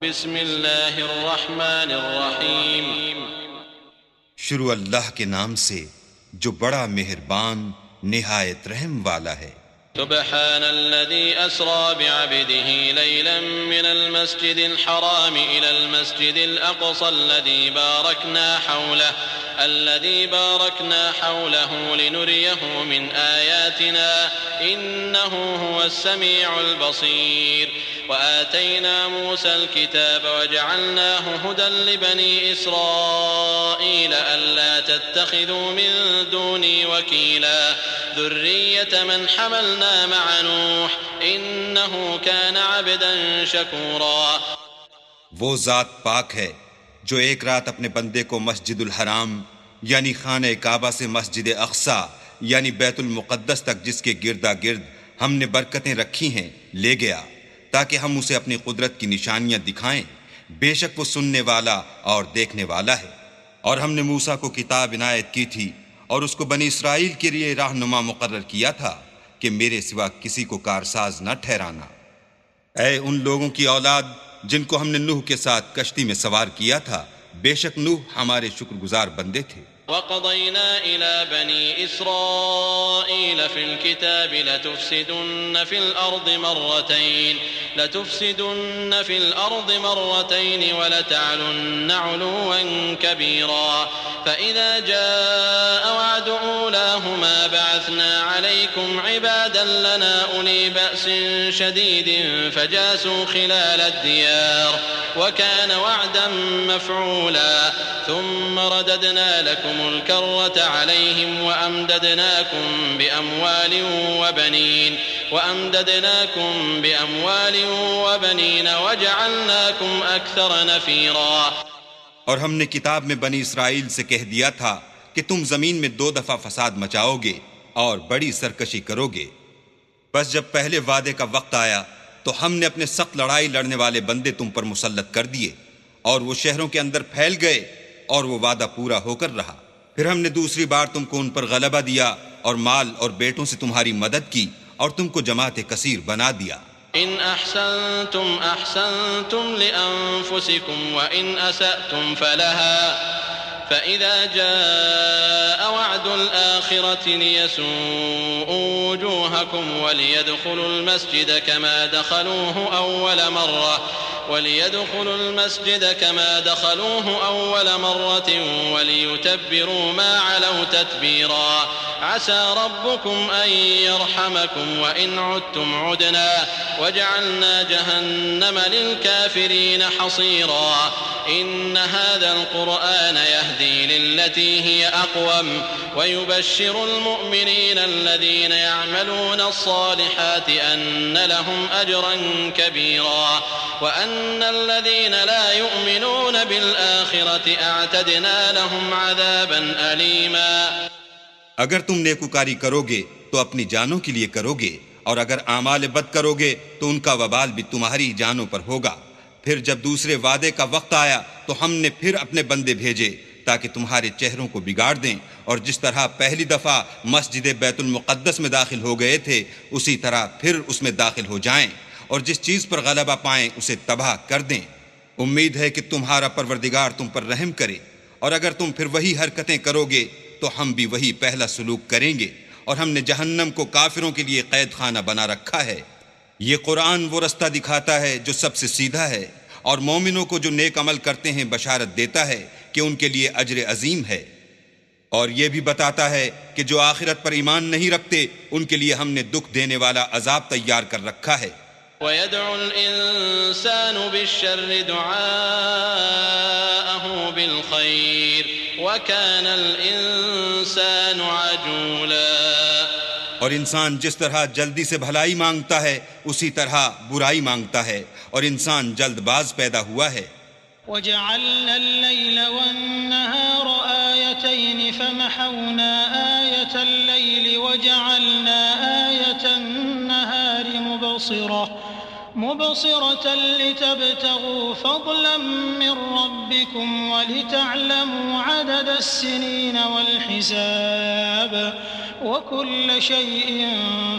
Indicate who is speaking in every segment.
Speaker 1: بسم اللہ الرحمن الرحیم۔
Speaker 2: شروع اللہ کے نام سے جو بڑا مہربان نہایت رحم والا ہے۔
Speaker 1: سبحان الذي أسرى بعبده ليلا من المسجد الحرام إلى المسجد الأقصى الذي باركنا حوله لنريه من آياتنا إنه هو السميع البصير وآتينا موسى الكتاب وجعلناه هدى لبني إسرائيل ألا تتخذوا من دوني وكيلا ذرية من حملنا مع نوح إنه كان عبدا شكورا۔
Speaker 2: وہ ذات پاک ہے جو ایک رات اپنے بندے کو مسجد الحرام یعنی خانہ کعبہ سے مسجد اقصی یعنی بیت المقدس تک جس کے گردا گرد ہم نے برکتیں رکھی ہیں لے گیا تاکہ ہم اسے اپنی قدرت کی نشانیاں دکھائیں۔ بے شک وہ سننے والا اور دیکھنے والا ہے۔ اور ہم نے موسیٰ کو کتاب عنایت کی تھی اور اس کو بنی اسرائیل کے لیے رہنما مقرر کیا تھا کہ میرے سوا کسی کو کارساز نہ ٹھہرانا۔ اے ان لوگوں کی اولاد جن کو ہم نے نوح کے ساتھ کشتی میں سوار کیا تھا، بے شک نوح ہمارے شکر گزار بندے تھے۔
Speaker 1: وقضينا إلى بني إسرائيل في الكتاب لتفسدن في الأرض مرتين ولتعلن علوا كبيرا فإذا جاء وعد أولاهما بعثنا عليكم عبادا لنا أولي بأس شديد فجاسوا خلال الديار وكان وعدا مفعولا ثم رددنا لكم الكرة عليهم وأمددناكم بأموال وبنين وجعلناكم أكثر نفيرا۔
Speaker 2: اور ہم نے کتاب میں بنی اسرائیل سے کہہ دیا تھا کہ تم زمین میں 2 دفعہ فساد مچاؤ گے اور بڑی سرکشی کرو گے۔ بس جب پہلے وعدے کا وقت آیا تو ہم نے اپنے سخت لڑائی لڑنے والے بندے تم پر مسلط کر دیے اور وہ شہروں کے اندر پھیل گئے اور وہ وعدہ پورا ہو کر رہا۔ پھر ہم نے دوسری بار تم کو ان پر غلبہ دیا اور مال اور بیٹوں سے تمہاری مدد کی اور تم کو جماعت کثیر بنا دیا۔
Speaker 1: إن أحسنتم أحسنتم لأنفسكم وإن أسأتم فلها فإذا جاء وعد الآخرة ليسوءوا وجوهكم وليدخلوا المسجد كما دخلوه أول مرة وليتبروا ما علوا تتبيرا عسى ربكم أن يرحمكم وإن عدتم عدنا وجعلنا جهنم للكافرين حصيرا إن هذا القرآن يهدي للتي هي أقوم ويبشر المؤمنين الذين يعملون الصالحات أن لهم أجرا كبيرا وأن الذين لا يؤمنون بالآخرة أعتدنا لهم عذابا أليما۔
Speaker 2: اگر تم نیکوکاری کرو گے تو اپنی جانوں کے لیے کرو گے اور اگر اعمال بد کرو گے تو ان کا وبال بھی تمہاری جانوں پر ہوگا۔ پھر جب دوسرے وعدے کا وقت آیا تو ہم نے پھر اپنے بندے بھیجے تاکہ تمہارے چہروں کو بگاڑ دیں، اور جس طرح پہلی دفعہ مسجد بیت المقدس میں داخل ہو گئے تھے اسی طرح پھر اس میں داخل ہو جائیں، اور جس چیز پر غلبہ پائیں اسے تباہ کر دیں۔ امید ہے کہ تمہارا پروردگار تم پر رحم کرے، اور اگر تم پھر وہی حرکتیں کرو گے تو ہم بھی وہی پہلا سلوک کریں گے، اور ہم نے جہنم کو کافروں کے لیے قید خانہ بنا رکھا ہے۔ یہ قرآن وہ رستہ دکھاتا ہے جو سب سے سیدھا ہے، اور مومنوں کو جو نیک عمل کرتے ہیں بشارت دیتا ہے کہ ان کے لیے اجر عظیم ہے، اور یہ بھی بتاتا ہے کہ جو آخرت پر ایمان نہیں رکھتے ان کے لیے ہم نے دکھ دینے والا عذاب تیار کر رکھا ہے۔
Speaker 1: وَيَدْعُ الْإِنسَانُ بِالشَّرِّ دُعَاءَهُ بِالْخَيْرِ وَكَانَ الْإِنسَانُ عَجُولًا۔
Speaker 2: اور انسان جس طرح جلدی سے بھلائی مانگتا ہے اسی طرح برائی مانگتا ہے، اور انسان جلد باز پیدا ہوا ہے۔
Speaker 3: وَجَعَلْنَا اللَّيْلَ وَالنَّهَارَ آيَتَيْنِ فَمَحَوْنَا آيَةَ اللَّيْلِ وَجَعَلْنَا آيَةَ النَّهَارِ مُبْصِرَةً مبصرة لتبتغوا فضلا من ربكم ولتعلموا عدد السنين والحساب وكل شيء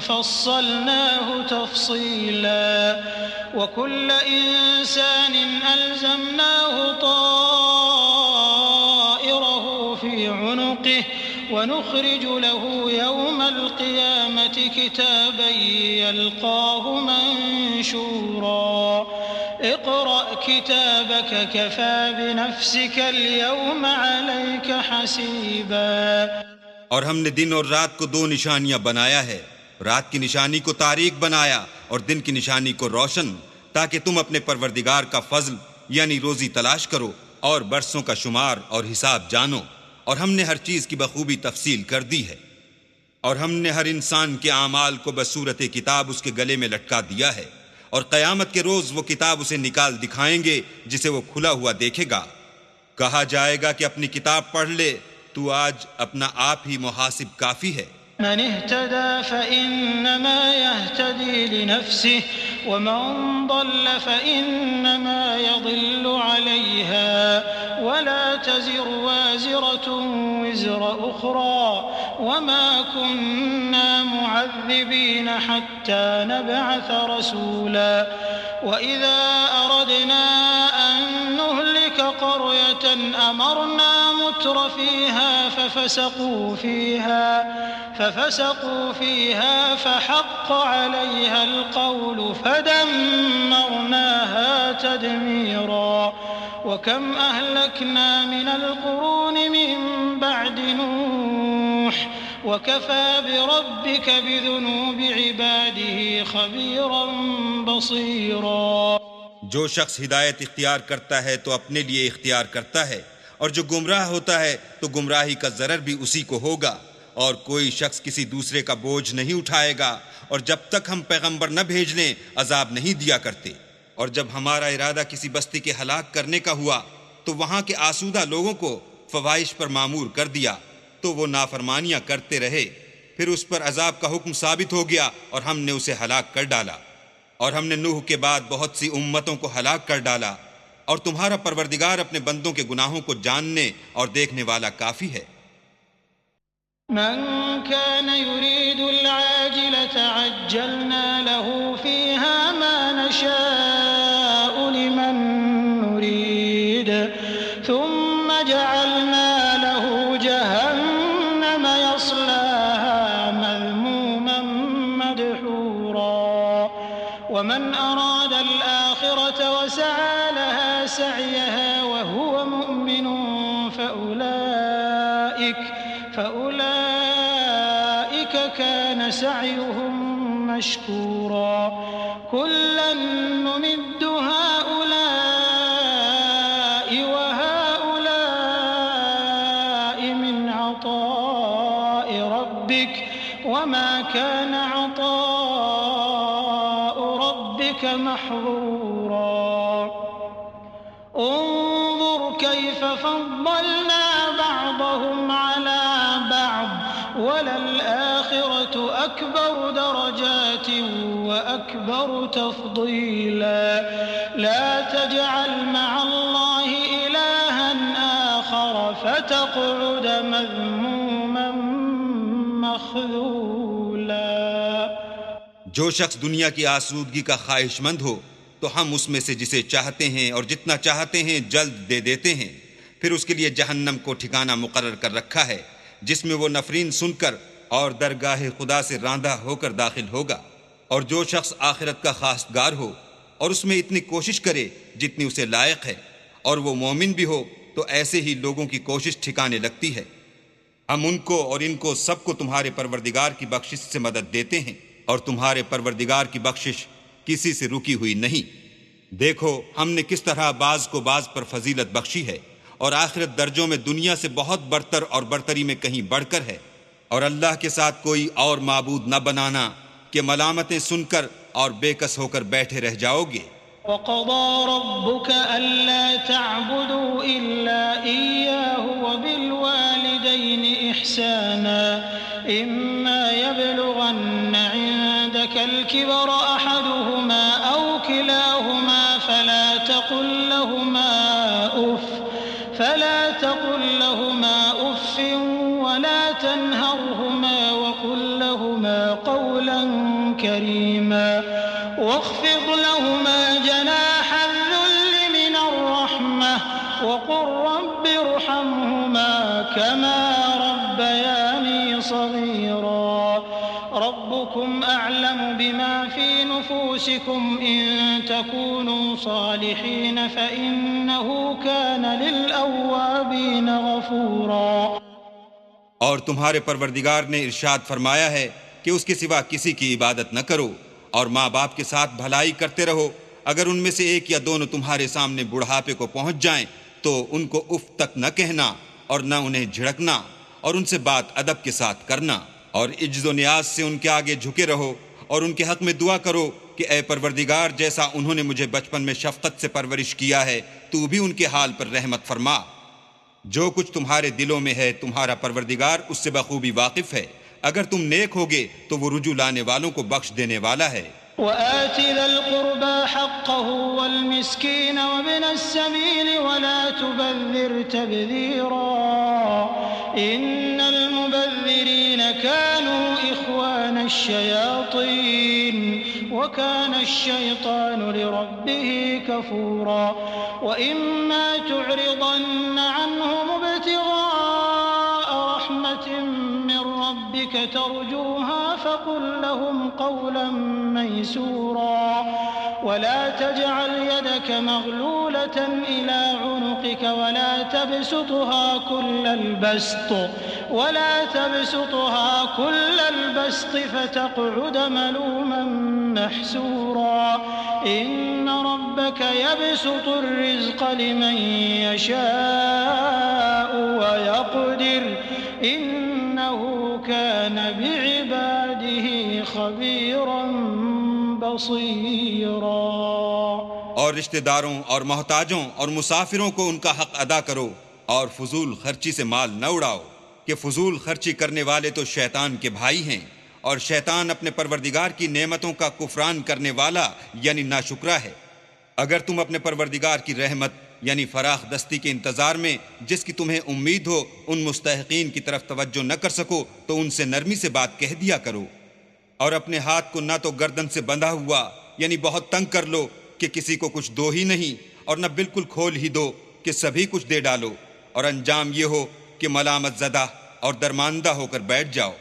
Speaker 3: فصلناه تفصيلا وكل إنسان ألزمناه طائره في عنقه ونخرج له يوم القيامة كتابا يلقاه منشورا اقرأ كتابك كفى بنفسك اليوم عليك حسيبا.
Speaker 2: اور ہم نے دن اور رات کو دو نشانیاں بنایا ہے، رات کی نشانی کو تاریک بنایا اور دن کی نشانی کو روشن، تاکہ تم اپنے پروردگار کا فضل یعنی روزی تلاش کرو اور برسوں کا شمار اور حساب جانو. اور ہم نے ہر چیز کی بخوبی تفصیل کر دی ہے، اور ہم نے ہر انسان کے اعمال کو بصورت کتاب اس کے گلے میں لٹکا دیا ہے، اور قیامت کے روز وہ کتاب اسے نکال دکھائیں گے جسے وہ کھلا ہوا دیکھے گا. کہا جائے گا کہ اپنی کتاب پڑھ لے، تو آج اپنا آپ ہی محاسب کافی ہے.
Speaker 3: من اهتدى فإنما يهتدي لنفسه ومن ضل فإنما يضل عليها ولا تزر وازرة وزر أخرى وما كنا معذبين حتى نبعث رسولا وإذا أردنا أن نهلك قرية أمرنا متر فيها ففسقوا فيها فحق عليها القول فدمرناها تدميرا. وكم أهلكنا من القرون من بعد نوح وكفى بربك بذنوب عباده خبيرا بصيرا.
Speaker 2: جو شخص ہدایت اختیار کرتا ہے تو اپنے لیے اختیار کرتا ہے، اور جو گمراہ ہوتا ہے تو گمراہی کا ضرر بھی اسی کو ہوگا، اور کوئی شخص کسی دوسرے کا بوجھ نہیں اٹھائے گا، اور جب تک ہم پیغمبر نہ بھیج لیں عذاب نہیں دیا کرتے. اور جب ہمارا ارادہ کسی بستی کے ہلاک کرنے کا ہوا تو وہاں کے آسودہ لوگوں کو فواحش پر معمور کر دیا، تو وہ نافرمانیاں کرتے رہے، پھر اس پر عذاب کا حکم ثابت ہو گیا اور ہم نے اسے ہلاک کر ڈالا. اور ہم نے نوح کے بعد بہت سی امتوں کو ہلاک کر ڈالا، اور تمہارا پروردگار اپنے بندوں کے گناہوں کو جاننے اور دیکھنے والا کافی ہے.
Speaker 3: من كان يريد العاجلة عجلنا له فيها ما نشاء لمن نريد ثم جعلنا له جهنم يصلاها مذموما مدحورا. ومن أراد الآخرة وسعى لها سعيها وهو مؤمن فأولئك كان سعيهم مشكورا. كلا نمد هؤلاء وهؤلاء من عطاء ربك وما كان عطاء ربك محظورا. انظر كيف فضلنا بعضهم على بعض وللآخرة أكبر درجات وأكبر تفضيلا. لا تجعل مع الله إلها آخر فتقعد مذموما مخذولا.
Speaker 2: جو شخص دنیا کی آسودگی کا خواہش مند ہو تو ہم اس میں سے جسے چاہتے ہیں اور جتنا چاہتے ہیں جلد دے دیتے ہیں، پھر اس کے لیے جہنم کو ٹھکانہ مقرر کر رکھا ہے جس میں وہ نفرین سن کر اور درگاہ خدا سے راندہ ہو کر داخل ہوگا. اور جو شخص آخرت کا خواستگار ہو اور اس میں اتنی کوشش کرے جتنی اسے لائق ہے اور وہ مومن بھی ہو تو ایسے ہی لوگوں کی کوشش ٹھکانے لگتی ہے. ہم ان کو اور ان کو سب کو تمہارے پروردگار کی بخشش سے مدد دیتے ہیں، اور تمہارے پروردگار کی بخشش کسی سے رکی ہوئی نہیں. دیکھو ہم نے کس طرح بعض کو بعض پر فضیلت بخشی ہے، اور آخرت درجوں میں دنیا سے بہت برتر اور برتری میں کہیں بڑھ کر ہے. اور اللہ کے ساتھ کوئی اور معبود نہ بنانا کہ ملامتیں سن کر اور بے کس ہو کر بیٹھے رہ جاؤ گے.
Speaker 3: وَقَضَى رَبُّكَ أَلَّا تَعْبُدُوا إِلَّا إِيَّاهُ وَبِالْوَالِدَيْنِ إِحْسَانًا إِمَّا يَبْلُغَنَّ عِندَكَ الْكِبَرَ أَحَدُهُمَا أَوْ فلا تقل لهما أف ولا تنهرهما وقل لهما قولا كريما واخفض لهما جناح الذل من الرحمة وقل رب ارحمهما كما ربياني صغيرا ربكم أعلم بما في نفوسكم إن تكونوا صالحين فإنه كان للأوابين غفورا۔
Speaker 2: اور تمہارے پروردگار نے ارشاد فرمایا ہے کہ اس کے سوا کسی کی عبادت نہ کرو اور ماں باپ کے ساتھ بھلائی کرتے رہو۔ اگر ان میں سے ایک یا دونوں تمہارے سامنے بڑھاپے کو پہنچ جائیں تو ان کو اف تک نہ کہنا اور نہ انہیں جھڑکنا اور ان سے بات ادب کے ساتھ کرنا، اور عجز و نیاز سے ان کے آگے جھکے رہو اور ان کے حق میں دعا کرو کہ اے پروردگار، جیسا انہوں نے مجھے بچپن میں شفقت سے پرورش کیا ہے تو بھی ان کے حال پر رحمت فرما۔ جو کچھ تمہارے دلوں میں ہے تمہارا پروردگار اس سے بخوبی واقف ہے۔ اگر تم نیک ہوگے تو وہ رجوع لانے والوں کو بخش دینے والا ہے۔
Speaker 3: وآت ذا القربى حقه والمسكين وابن السبيل ولا تبذر تبذيرا إن المبذرين كانوا إخوان الشياطين وكان الشيطان لربه كفورا وإما تعرضن عنهم ابتغاء رحمة من ربك ترجوها فقل لهم قولا ميسورا ولا تجعل يدك مغلولة إلى عنقك ولا تبسطها كل البسط فتقعد ملوما محسورا إن ربك يبسط الرزق لمن يشاء ويقدر إنه كان بعباده خبيرا بصيرا۔
Speaker 2: اور رشتہ داروں اور محتاجوں اور مسافروں کو ان کا حق ادا کرو اور فضول خرچی سے مال نہ اڑاؤ کہ فضول خرچی کرنے والے تو شیطان کے بھائی ہیں، اور شیطان اپنے پروردگار کی نعمتوں کا کفران کرنے والا یعنی ناشکرا ہے۔ اگر تم اپنے پروردگار کی رحمت یعنی فراخ دستی کے انتظار میں جس کی تمہیں امید ہو ان مستحقین کی طرف توجہ نہ کر سکو تو ان سے نرمی سے بات کہہ دیا کرو، اور اپنے ہاتھ کو نہ تو گردن سے بندھا ہوا یعنی بہت تنگ کر لو کہ کسی کو کچھ دو ہی نہیں، اور نہ بالکل کھول ہی دو کہ سبھی کچھ دے ڈالو، اور انجام یہ ہو کہ ملامت زدہ اور درماندہ ہو کر بیٹھ جاؤ۔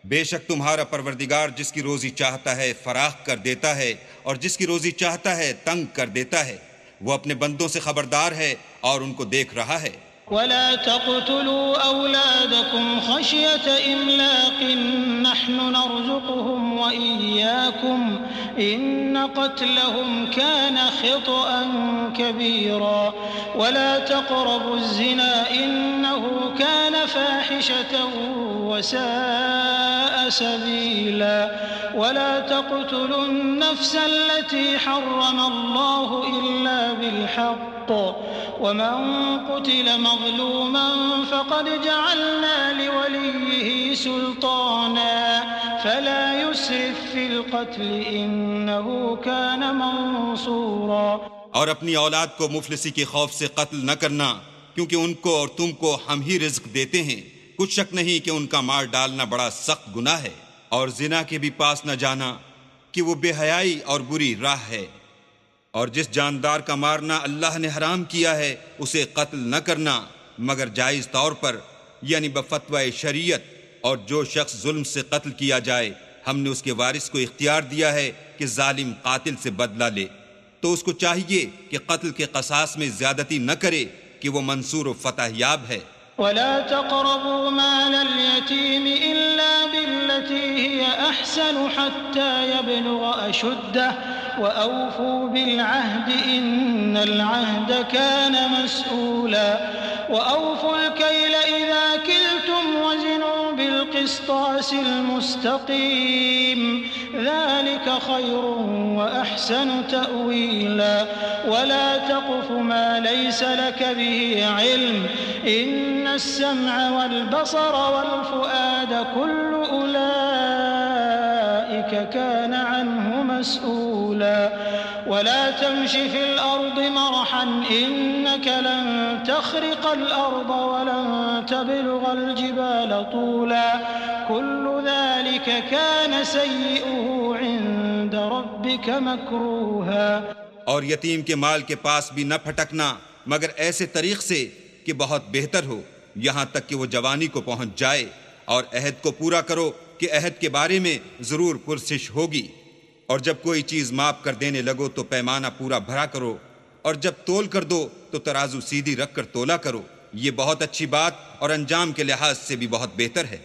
Speaker 2: بے شک تمہارا پروردگار جس کی روزی چاہتا ہے فراخ کر دیتا ہے اور جس کی روزی چاہتا ہے تنگ کر دیتا ہے۔ وہ اپنے بندوں سے خبردار ہے اور ان کو دیکھ رہا ہے۔
Speaker 3: ولا تقتلوا أولادكم خشية إملاق نحن نرزقهم وإياكم إن قتلهم كان خطأ كبيرا ولا تقربوا الزنا إنه كان فاحشة وساء سبيلا ولا تقتلوا النفس التي حرم الله إلا بالحق ومن قتل مظلوما فقد جعلنا لوليه سلطانا فلا يسرف في القتل إنه كان منصورا۔
Speaker 2: اور اپنی اولاد کو مفلسی کے خوف سے قتل نہ کرنا، کیونکہ ان کو اور تم کو ہم ہی رزق دیتے ہیں، کچھ شک نہیں کہ ان کا مار ڈالنا بڑا سخت گناہ ہے، اور زنا کے بھی پاس نہ جانا کہ وہ بے حیائی اور بری راہ ہے، اور جس جاندار کا مارنا اللہ نے حرام کیا ہے اسے قتل نہ کرنا مگر جائز طور پر یعنی بفتوی شریعت، اور جو شخص ظلم سے قتل کیا جائے ہم نے اس کے وارث کو اختیار دیا ہے کہ ظالم قاتل سے بدلہ لے، تو اس کو چاہیے کہ قتل کے قصاص میں زیادتی نہ کرے کہ وہ منصور و فتح یاب ہے۔
Speaker 3: ولا تقربوا مال اليتيم إلا بالتي هي أحسن حتى يبلغ أشده وأوفوا بالعهد إن العهد كان مسؤولا وأوفوا الكيل إذا كلتم وزنوا بالقسطاس المستقيم ذلك خير وأحسن تأويلا ولا تقف ما ليس لك به علم إن السمع والبصر والفؤاد كل أولئك كان عنه مسؤولا ولا تمش في الأرض مرحا إنك لن تخرق الأرض ولن تبلغ الجبال طولا كل ذلك كان سيئه عند ربك مكروها۔
Speaker 2: اور یتیم کے مال کے پاس بھی نہ پھٹکنا مگر ایسے طریق سے کہ بہت بہتر ہو، یہاں تک کہ وہ جوانی کو پہنچ جائے، اور عہد کو پورا کرو کہ عہد کے بارے میں ضرور پرسش ہوگی، اور جب کوئی چیز ماپ کر دینے لگو تو پیمانہ پورا بھرا کرو، اور جب تول کر دو تو ترازو سیدھی رکھ کر تولا کرو، یہ بہت اچھی بات اور انجام کے لحاظ سے بھی بہت بہتر ہے۔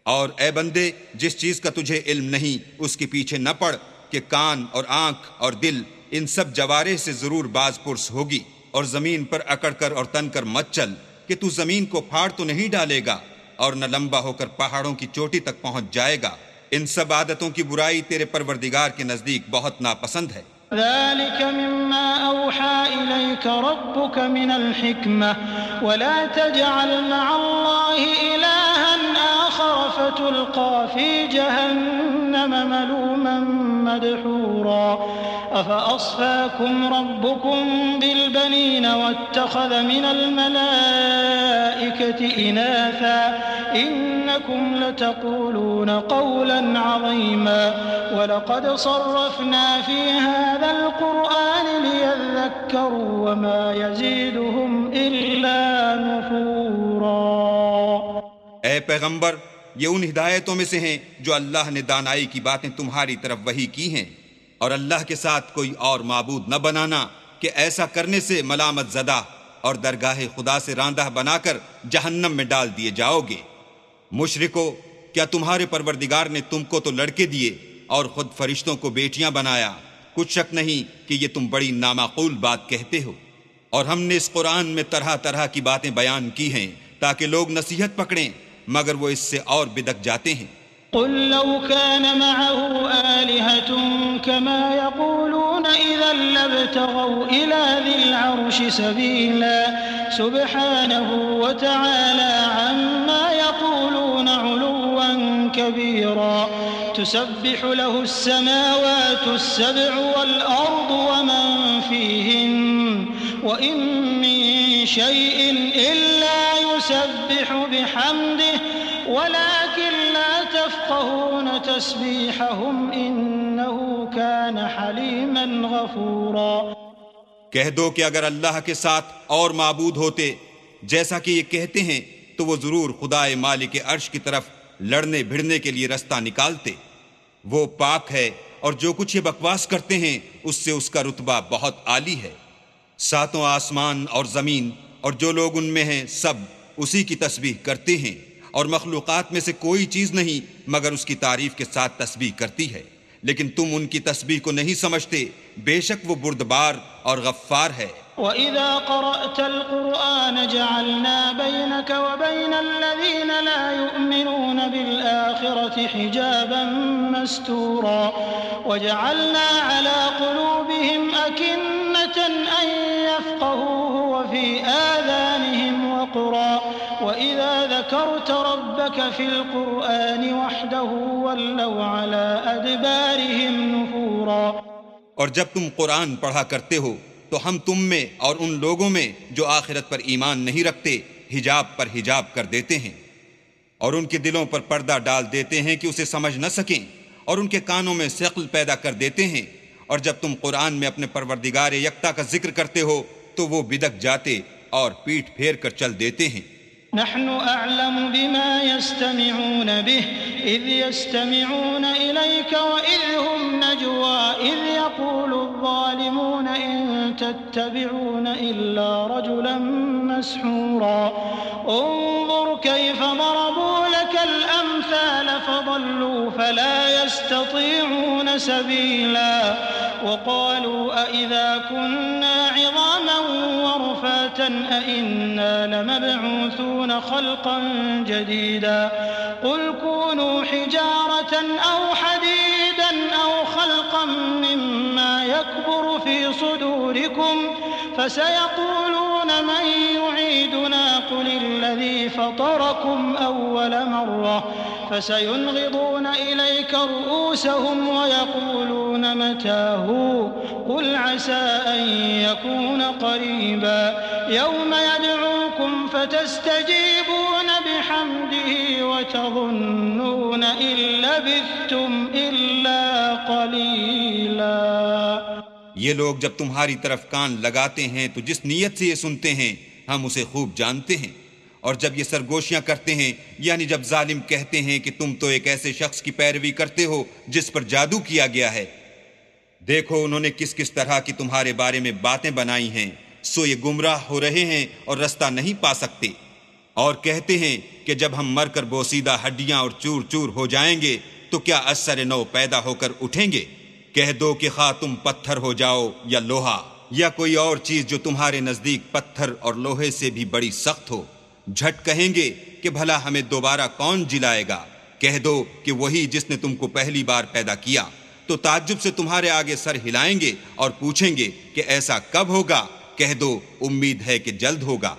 Speaker 2: اور اے بندے، جس چیز کا تجھے علم نہیں اس کے پیچھے نہ پڑ کہ کان اور آنکھ اور دل ان سب جوارح سے ضرور باز پرس ہوگی، اور زمین پر اکڑ کر اور تن کر مت چل کہ تو زمین کو پھاڑ تو نہیں ڈالے گا اور نہ لمبا ہو کر پہاڑوں کی چوٹی تک پہنچ جائے گا، ان سب عادتوں کی برائی تیرے پروردگار کے نزدیک بہت ناپسند ہے۔
Speaker 3: ذلك مما أوحى إليك ربك من الحكمة ولا تجعل مع الله إلها آخر فتلقى في جهنم ملوما مدحورا أفأصفاكم ربكم بالبنين واتخذ من الملائكة إناثا إنكم لتقولون قولا عظيما ولقد صرفنا في هذا القرآن ليذكروا وما يزيدهم إلا نفورا۔
Speaker 2: اے پیغمبر، یہ ان ہدایتوں میں سے ہیں جو اللہ نے دانائی کی باتیں تمہاری طرف وحی کی ہیں، اور اللہ کے ساتھ کوئی اور معبود نہ بنانا کہ ایسا کرنے سے ملامت زدہ اور درگاہ خدا سے راندہ بنا کر جہنم میں ڈال دیے جاؤ گے۔ مشرکو، کیا تمہارے پروردگار نے تم کو تو لڑکے دیے اور خود فرشتوں کو بیٹیاں بنایا؟ کچھ شک نہیں کہ یہ تم بڑی نامعقول بات کہتے ہو، اور ہم نے اس قرآن میں طرح طرح کی باتیں بیان کی ہیں تاکہ لوگ نصیحت پکڑیں، مگر وہ اس سے اور بدک جاتے ہیں۔
Speaker 3: قل لو كان معه آلهة كما يقولون إذا لابتغوا إلى ذي العرش سبيلا سبحانه وتعالى عما يقولون علوا كبيرا تسبح له السماوات السبع والأرض ومن فيهن وإن من شيء إلا يسبح بحمده ولكن لا تفقهون تسبيحهم إنه كان حليما غفورا۔
Speaker 2: کہہ دو کہ اگر اللہ کے ساتھ اور معبود ہوتے جیسا کہ یہ کہتے ہیں تو وہ ضرور خدائے مالک عرش کی طرف لڑنے بھڑنے کے لیے رستہ نکالتے، وہ پاک ہے اور جو کچھ یہ بکواس کرتے ہیں اس سے اس کا رتبہ بہت عالی ہے۔ ساتوں آسمان اور زمین اور جو لوگ ان میں ہیں سب اسی کی تسبیح کرتے ہیں، اور مخلوقات میں سے کوئی چیز نہیں مگر اس کی تعریف کے ساتھ تسبیح کرتی ہے، لیکن تم ان کی تسبیح کو نہیں سمجھتے، بے شک وہ بردبار اور غفار ہے۔
Speaker 3: وَإِذَا قَرَأْتَ الْقُرْآنَ جَعَلْنَا بَيْنَكَ وَبَيْنَ الَّذِينَ لَا يُؤْمِنُونَ بِالْآخِرَةِ حِجَابًا مَسْتُورًا وَجَعَلْنَا عَلَى قُلُوبِهِمْ أَكِنَّةً أَن يَفْقَهُوهُ وَفِي آذَانِهِمْ وَقْرًا وَإِذَا ذَكَرْتَ رَبَّكَ فِي الْقُرْآنِ وَحْدَهُ وَلَّوْا عَلَى أَدْبَارِهِمْ نُفُورًا۔
Speaker 2: اور جب تم قرآن پڑھا کرتے ہو تو ہم تم میں اور ان لوگوں میں جو آخرت پر ایمان نہیں رکھتے حجاب پر حجاب کر دیتے ہیں، اور ان کے دلوں پر پردہ ڈال دیتے ہیں کہ اسے سمجھ نہ سکیں، اور ان کے کانوں میں ثقل پیدا کر دیتے ہیں، اور جب تم قرآن میں اپنے پروردگار یکتا کا ذکر کرتے ہو تو وہ بدک جاتے اور پیٹھ پھیر کر چل دیتے ہیں۔
Speaker 3: نحن أعلم بما يستمعون به إذ يستمعون إليك وإذ هم نجوى إذ يقول الظالمون إن تتبعون إلا رجلا مسحورا انظر كيف ضربوا لك الأمثال فضلوا فلا يستطيعون سبيلا وقالوا أئذا كنا عظاما ورفاتا أئنا لمبعوثون خلقا جديدا قل كونوا حجارة أو حديدا أو خلقا مما يكبر في صدوركم بكم فسيقولون من يعيدنا قل الذي فطركم أول مرة فسينغضون إليك رؤوسهم ويقولون متى هو قل عسى أن يكون قريبا يوم يدعوكم فتستجيبون بحمده وتظنون إن لبثتم إلا قليلا.
Speaker 2: یہ لوگ جب تمہاری طرف کان لگاتے ہیں تو جس نیت سے یہ سنتے ہیں ہم اسے خوب جانتے ہیں، اور جب یہ سرگوشیاں کرتے ہیں یعنی جب ظالم کہتے ہیں کہ تم تو ایک ایسے شخص کی پیروی کرتے ہو جس پر جادو کیا گیا ہے، دیکھو انہوں نے کس کس طرح کی تمہارے بارے میں باتیں بنائی ہیں، سو یہ گمراہ ہو رہے ہیں اور رستہ نہیں پا سکتے، اور کہتے ہیں کہ جب ہم مر کر بوسیدہ ہڈیاں اور چور چور ہو جائیں گے تو کیا اثر نو پیدا ہو کر اٹھیں گے؟ کہہ دو کہ خواہ تم پتھر ہو جاؤ یا لوہا یا کوئی اور چیز جو تمہارے نزدیک پتھر اور لوہے سے بھی بڑی سخت ہو، جھٹ کہیں گے کہ بھلا ہمیں دوبارہ کون جلائے گا؟ کہہ دو کہ وہی جس نے تم کو پہلی بار پیدا کیا، تو تعجب سے تمہارے آگے سر ہلائیں گے اور پوچھیں گے کہ ایسا کب ہوگا؟ کہہ دو امید ہے کہ جلد ہوگا.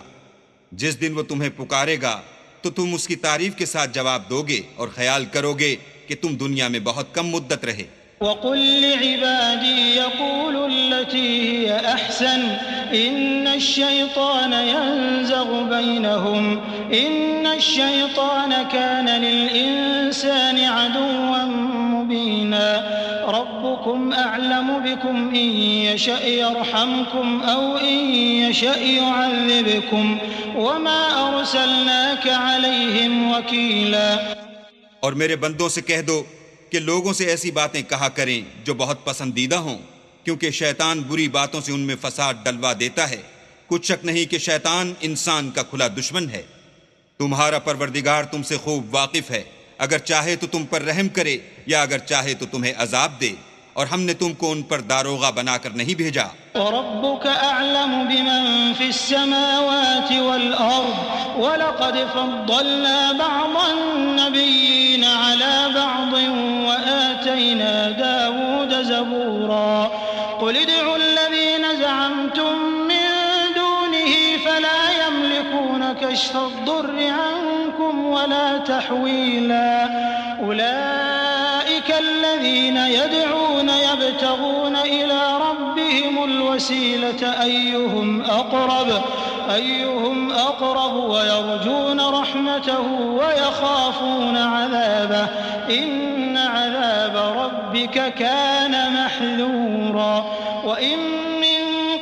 Speaker 2: جس دن وہ تمہیں پکارے گا تو تم اس کی تعریف کے ساتھ جواب دو گے اور خیال کرو گے کہ تم دنیا میں بہت کم مدت رہے.
Speaker 3: وَقُلْ لِعِبَادِي يَقُولُوا الَّتِي هِيَ أَحْسَنُ إِنَّ الشَّيْطَانَ يَنزَغُ بَيْنَهُمْ إِنَّ الشَّيْطَانَ كَانَ لِلْإِنسَانِ عَدُوًّا مُبِينًا رَبُّكُمْ أَعْلَمُ بِكُمْ إِن يَشَأْ يَرْحَمْكُمْ أَوْ إِن يَشَأْ يُعَذِّبْكُمْ وَمَا أَرْسَلْنَاكَ عَلَيْهِمْ وَكِيلًا.
Speaker 2: اور میرے بندوں سے کہہ دو کہ لوگوں سے ایسی باتیں کہا کریں جو بہت پسندیدہ ہوں، کیونکہ شیطان بری باتوں سے ان میں فساد ڈلوا دیتا ہے. کچھ شک نہیں کہ شیطان انسان کا کھلا دشمن ہے. تمہارا پروردگار تم سے خوب واقف ہے، اگر چاہے تو تم پر رحم کرے یا اگر چاہے تو تمہیں عذاب دے، اور ہم نے تم کو ان پر داروغہ بنا کر نہیں بھیجا.
Speaker 3: وَرَبُّكَ أَعْلَمُ بِمَن فِي السَّمَاوَاتِ وَالْأَرْضِ وَلَقَدْ فَضَّلْنَا بَعْضَ النَّبِيِّينَ عَلَى بَعْضٍ وَآتَيْنَا دَاوُودَ زَبُورًا. قُلِ ادْعُوا الَّذِينَ زَعَمْتُم مِّن دُونِهِ فَلَا يَمْلِكُونَ كَشْفَ الضُّرِّ عَنكُمْ وَلَا تَحْوِيلًا. أُولَئِكَ الَّذِينَ يَدْعُونَ يَبْتَغُونَ إِلَى رَبِّهِمُ الْوَسِيلَةَ أَيُّهُمْ أَقْرَبُ وَيَرْجُونَ رَحْمَتَهُ وَيَخَافُونَ عَذَابَهُ إِنَّ عَذَابَ رَبِّكَ كَانَ مَحْذُورًا. وَإِن مِّن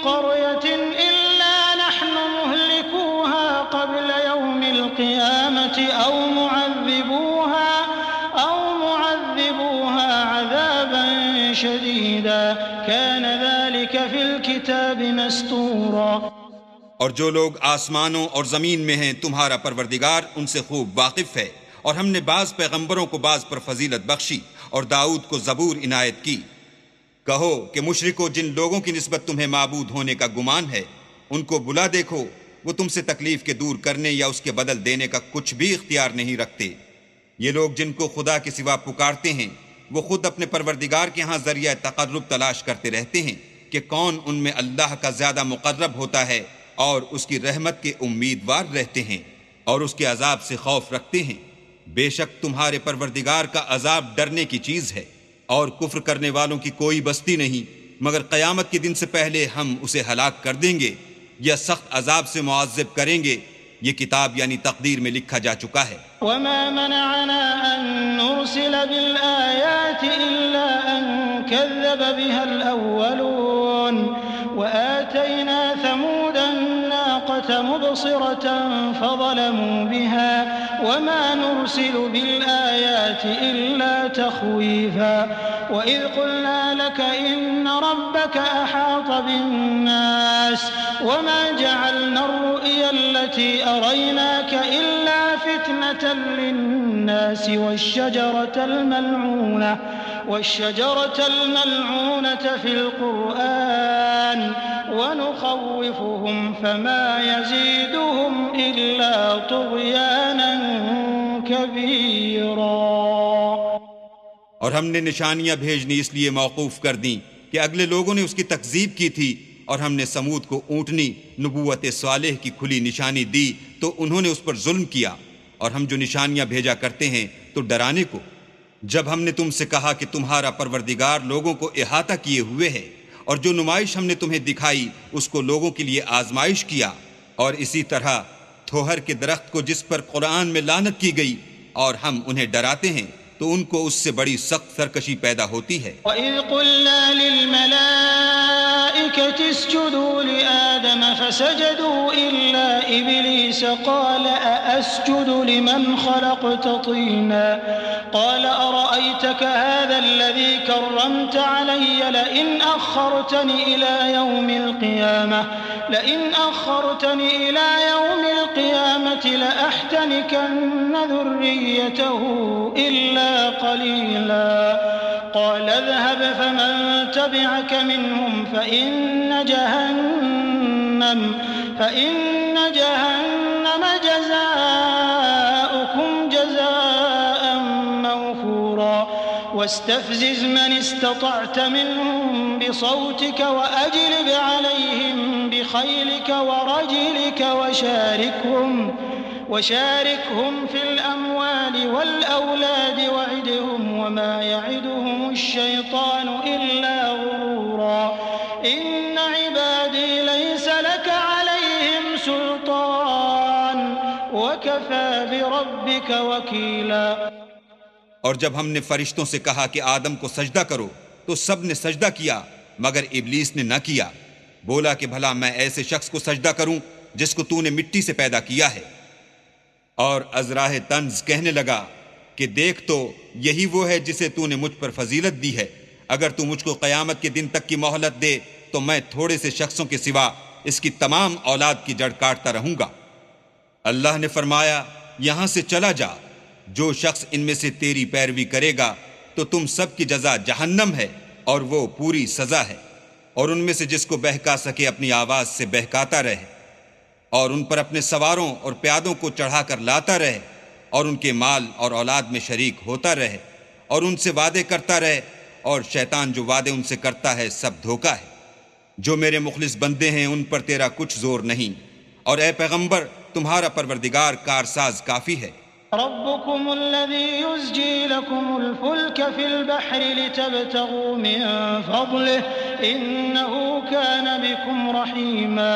Speaker 3: قَرْيَةٍ إِلَّا نَحْنُ مُهْلِكُوهَا قَبْلَ يَوْمِ الْقِيَامَةِ أَوْ معذبوها عذابا شديدا كان ذلك في الكتاب مسطورا.
Speaker 2: اور جو لوگ آسمانوں اور زمین میں ہیں تمہارا پروردگار ان سے خوب واقف ہے، اور ہم نے بعض پیغمبروں کو بعض پر فضیلت بخشی اور داؤد کو زبور عنایت کی. کہو کہ مشرکو جن لوگوں کی نسبت تمہیں معبود ہونے کا گمان ہے ان کو بلا دیکھو، وہ تم سے تکلیف کے دور کرنے یا اس کے بدل دینے کا کچھ بھی اختیار نہیں رکھتے. یہ لوگ جن کو خدا کے سوا پکارتے ہیں وہ خود اپنے پروردگار کے ہاں ذریعہ تقرب تلاش کرتے رہتے ہیں کہ کون ان میں اللہ کا زیادہ مقرب ہوتا ہے، اور اس کی رحمت کے امیدوار رہتے ہیں اور اس کے عذاب سے خوف رکھتے ہیں. بے شک تمہارے پروردگار کا عذاب ڈرنے کی چیز ہے، اور کفر کرنے والوں کی کوئی بستی نہیں مگر قیامت کے دن سے پہلے ہم اسے ہلاک کر دیں گے یا سخت عذاب سے معذب کریں گے. یہ کتاب یعنی تقدیر میں لکھا جا چکا ہے.
Speaker 3: وما منعنا أن نرسل بالآيات إلا أن كذب بها الأولون وآتينا ثمود الناقة مبصرة فظلموا بها وما نرسل بالآيات إلا تخويفا. وإذ قلنا لك إن ربك أحاط بالناس وما جعلنا الرؤيا التي أريناك إلا فتنة للناس والشجرة الملعونة في القرآن ونخوفهم فما يزيدهم إلا طغيانا كبيرا.
Speaker 2: اور ہم نے نشانیاں بھیجنی اس لیے موقوف کر دیں کہ اگلے لوگوں نے اس کی تکذیب کی تھی اور ہم نے سمود کو اونٹنی نبوت صالح کی کھلی نشانی دی تو انہوں نے اس پر ظلم کیا، اور ہم جو نشانیاں بھیجا کرتے ہیں تو ڈرانے کو۔ جب ہم نے تم سے کہا کہ تمہارا پروردگار لوگوں کو احاطہ کیے ہوئے ہے، اور جو نمائش ہم نے تمہیں دکھائی اس کو لوگوں کے لیے آزمائش کیا، اور اسی طرح تھوہر کے درخت کو جس پر قرآن میں لعنت کی گئی اور ہم انہیں ڈراتے ہیں تو ان کو اس سے بڑی سخت سرکشی پیدا ہوتی ہے۔
Speaker 3: وَإِذْ قُلْنَا لِلْمَلَائِكَةِ اسْجُدُوا لِآدَمَ فَسَجَدُوا إِلَّا إِبْلِيسَ قَالَ أَأَسْجُدُ لِمَنْ خَلَقْتَ طِينًا قَالَ أَرَأَيْتَكَ هَذَا الَّذِي كَرَّمْتَ عَلَيَّ لَئِنْ أَخَّرْتَنِ إِلَى يَوْمِ الْقِيَامَةِ لَأَحْتَنِكَنَّ ذُرِّيَّتَهُ إِلَّا قَلِيلًا قَالَ اذْهَبْ فَمَن تَبِعَكَ مِنْهُمْ فَإِنَّ جَهَنَّمَ جَزَاؤُكُمْ جَزَاءً مَّوْفُورًا وَاسْتَفْزِزْ مَنِ اسْتَطَعْتَ مِنْهُمْ بِصَوْتِكَ وَأَجْلِبْ عَلَيْهِمْ بِخَيْلِكَ وَرَجِلِكَ وشاركهم في الأموال والأولاد وعدهم وما يعدهم الشيطان إلا غرورا إن عبادي ليس لك عليهم سلطان وكفى بربك وكيلا۔
Speaker 2: اور جب ہم نے فرشتوں سے کہا کہ آدم کو سجدہ کرو تو سب نے سجدہ کیا مگر ابلیس نے نہ کیا، بولا کہ بھلا میں ایسے شخص کو سجدہ کروں جس کو تو نے مٹی سے پیدا کیا ہے۔ اور ازراہ طنز کہنے لگا کہ دیکھ تو یہی وہ ہے جسے تو نے مجھ پر فضیلت دی ہے، اگر تو مجھ کو قیامت کے دن تک کی مہلت دے تو میں تھوڑے سے شخصوں کے سوا اس کی تمام اولاد کی جڑ کاٹتا رہوں گا۔ اللہ نے فرمایا یہاں سے چلا جا، جو شخص ان میں سے تیری پیروی کرے گا تو تم سب کی جزا جہنم ہے اور وہ پوری سزا ہے، اور ان میں سے جس کو بہکا سکے اپنی آواز سے بہکاتا رہے، اور ان پر اپنے سواروں اور پیادوں کو چڑھا کر لاتا رہے، اور ان کے مال اور اولاد میں شریک ہوتا رہے، اور ان سے وعدے کرتا رہے، اور شیطان جو وعدے ان سے کرتا ہے سب دھوکہ ہے۔ جو میرے مخلص بندے ہیں ان پر تیرا کچھ زور نہیں، اور اے پیغمبر تمہارا پروردگار کارساز کافی ہے۔
Speaker 3: ربكم الذي يزجي لكم الفلك في البحر لتبتغوا من فضله إنه كان بكم رحيما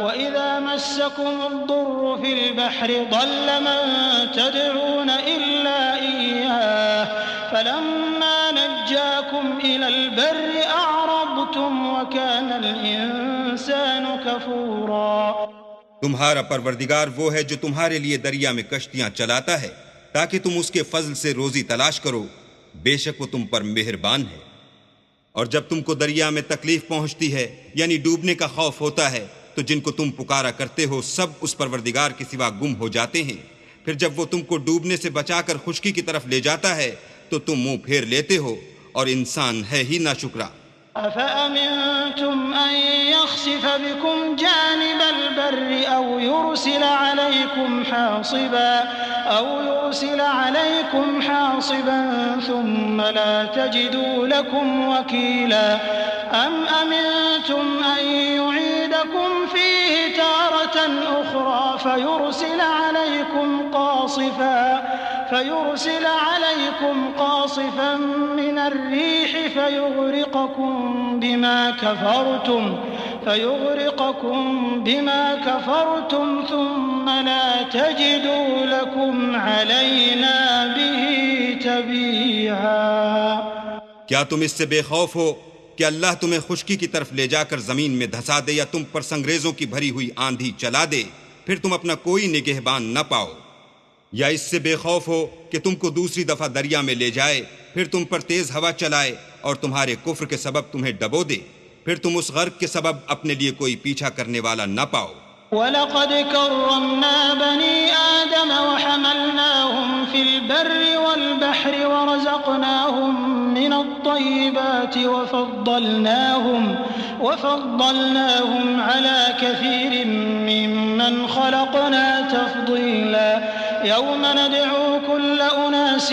Speaker 3: وإذا مسكم الضر في البحر ضل من تدعون إلا إياه فلما نجاكم إلى البر أعرضتم وكان الإنسان كفورا۔
Speaker 2: تمہارا پروردگار وہ ہے جو تمہارے لیے دریا میں کشتیاں چلاتا ہے تاکہ تم اس کے فضل سے روزی تلاش کرو، بے شک وہ تم پر مہربان ہے۔ اور جب تم کو دریا میں تکلیف پہنچتی ہے یعنی ڈوبنے کا خوف ہوتا ہے تو جن کو تم پکارا کرتے ہو سب اس پروردگار کے سوا گم ہو جاتے ہیں، پھر جب وہ تم کو ڈوبنے سے بچا کر خشکی کی طرف لے جاتا ہے تو تم منہ پھیر لیتے ہو، اور انسان ہے ہی ناشکرا۔
Speaker 3: أَفَأَمِنْتُمْ أَنْ يَخْسِفَ بِكُمْ جَانِبَ الْبَرِّ أَوْ يُرْسِلَ عَلَيْكُمْ حَاصِبًا ثُمَّ لَا تَجِدُوا لَكُمْ وَكِيلًا أَمْ أَمِنْتُمْ أَنْ يُعِيدَكُمْ فِيهِ تَارَةً أُخْرَى فيرسل عليكم قاصفا من الريح فيغرقكم بما كفرتم ثم لا تجدوا لكم علينا به تبيعا۔
Speaker 2: کیا تم اس سے بے خوف ہو کہ اللہ تمہیں خشکی کی طرف لے جا کر زمین میں دھسا دے یا تم پر سنگریزوں کی بھری ہوئی آندھی چلا دے پھر تم اپنا کوئی نگہبان نہ پاؤ؟ یا اس سے بے خوف ہو کہ تم کو دوسری دفعہ دریا میں لے جائے پھر تم پر تیز ہوا چلائے اور تمہارے کفر کے سبب تمہیں ڈبو دے، پھر تم اس غرق کے سبب اپنے لیے کوئی پیچھا کرنے والا نہ پاؤ۔
Speaker 3: وَلَقَدْ كَرَّمْنَا بَنِي آدَمَ وَحَمَلْنَاهُمْ فِي الْبَرِّ وَالْبَحْرِ وَرَزَقْنَاهُمْ مِنَ الطَّيِّبَاتِ وَفَضَّلْنَاهُمْ عَلَى كَثِيرٍ مِّمَّنْ خَلَقْنَا تَفْضِيلًا يَوْمَ نَدْعُو كُلَّ أُنَاسٍ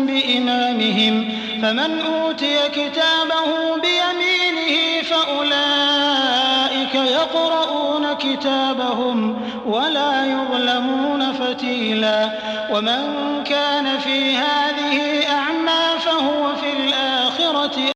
Speaker 3: بِإِمَامِهِمْ فَمَنْ أُوتِيَ كِتَابَهُ بِيَمِينِهِ فَأُولَئِكَ يقرؤون كتابهم ولا يظلمون فتيلا ومن كان في هذه أعمى فهو في الآخرة